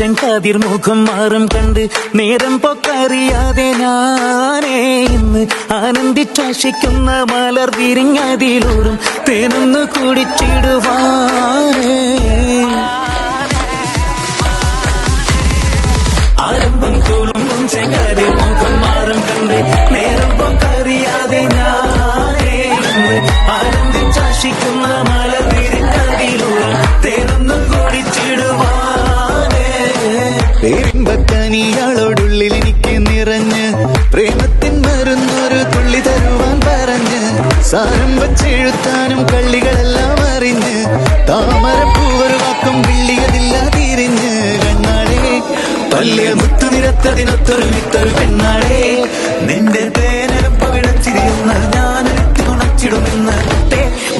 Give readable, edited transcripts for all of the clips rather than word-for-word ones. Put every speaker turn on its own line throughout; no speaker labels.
ചെങ്കാതിർ മുഖം മാറും കണ്ട് നേരം പൊക്കറിയാതെ ഞാനേ ഇന്ന് ആനന്ദിച്ചാശിക്കുന്ന മലർ വിരിഞ്ഞതിലൂറും തേനൊന്ന് കുടിച്ചിടുവാനേ. ആരംഭം തുളുമ്പും ചെങ്കാതിർ മുഖം മാറും കണ്ട് നേരം പൊക്കറിയാതെ ഞാനേ ഇന്ന് ആനന്ദിച്ചാശിക്കുന്ന മലർ വിരിഞ്ഞതിലൂറും തേനൊന്ന് കുടിച്ചിടുവാനേ.
പേരിമ്പക്കനിയാളോടുള്ളിൽ എനിക്ക് നിറഞ്ഞ് പ്രേമത്തിൻ മരുന്നൊരു തുള്ളി തരുവാൻ പറഞ്ഞ് സാരം വച്ചെഴുത്താനും കള്ളികളെല്ലാം അറിഞ്ഞ് താമരപ്പൂവൊരു വാക്കും വിള്ളിയതില്ലാതിരിഞ്ഞ് കണ്ണാടേ പല്ലിയ മുത്തു നിരത്തതിനൊത്തൊരു വിത്തൊരു പെണ്ണാടേ നിന്റെ തേനരപ്പ വിടച്ചിരിയുന്ന ഞാനൊരുത്തി തുണച്ചിടുമെന്ന്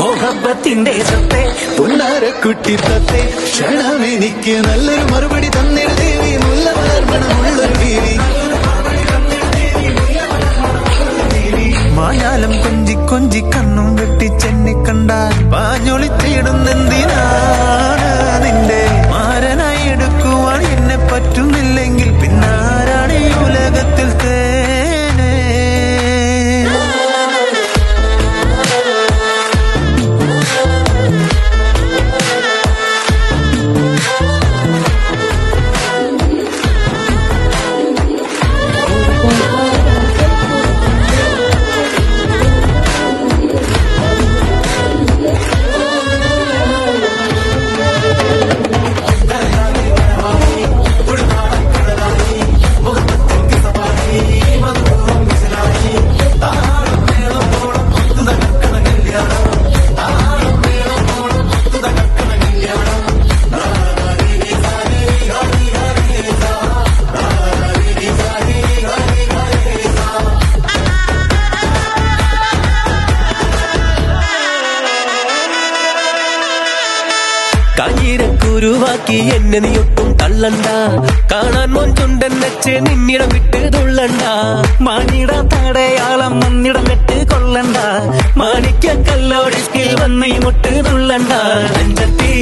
മോഹബത്തിന്റെ സത്തേ
പുന്നാരക്കുട്ടി തത്തേ ക്ഷണമെനിക്ക് നല്ലൊരു മറുപടി തന്നിരു ദേവി മുല്ല വളർമണമുള്ളൊരു വീരി
മായാലം കൊഞ്ചി കൊഞ്ചി കണ്ണും വെട്ടിച്ചെന്നെ കണ്ടാൽ പാഞ്ഞൊളിച്ചിടുന്നെന്തിനാണ് നിന്റെ മാരനായി എടുക്കുവാൻ എന്നെ പറ്റുന്നില്ലെങ്കിൽ പിന്നാരാണ് ഈ ഉലകത്തിൽ തേനേ. കാഞ്ഞിരക്കുരുവാക്കി എന്നെ നീ ഒട്ടും തള്ളണ്ട, കാണാൻ മോൻചുണ്ടൻ വെച്ച് നിന്നിടം വിട്ട് തുള്ളണ്ട.
മാനിട തടയാളം മന്നിടം വെട്ട് കൊള്ളണ്ട, മാണിക്ക കല്ലോടിൽ വന്ന് മുട്ട് തുള്ളണ്ട. അഞ്ചത്തി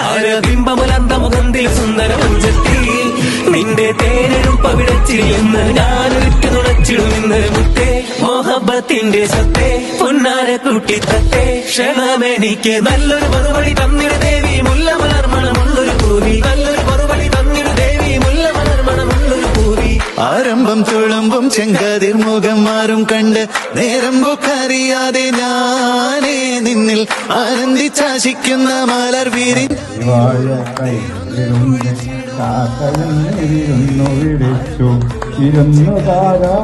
ആരബിംബമുലന്ത മുഖന്തിൽ സുന്ദര അഞ്ചത്തി നിന്റെ തേനും പവിടച്ചിരിയെന്ന് ഞാനൊരുക്കി നുണച്ചിടുമെന്ന് മുത്തേ മോഹബത്തിന്റെ സത്തേ പൊന്നാര കൂട്ടി തത്തേ ക്ഷണമെനിക്ക് നല്ലൊരു മറുപടി തന്നിട ദേവി മുല്ല മലർമണമുള്ളൊരു പൂവി നല്ലൊരു മറുപടി തന്നിട ദേവി മുല്ല മലർമണമുള്ളൊരു പൂവി.
ആരംഭം തുളുമ്പും ചെങ്കാതിർ മുഖം മാറും കണ്ട് നേരം പോക്കറിയാതെ ഞാനേ നിന്നിൽ ആനന്ദിച്ചാശിക്കുന്ന മലർ വിരി
ഇരുന്നു താരാ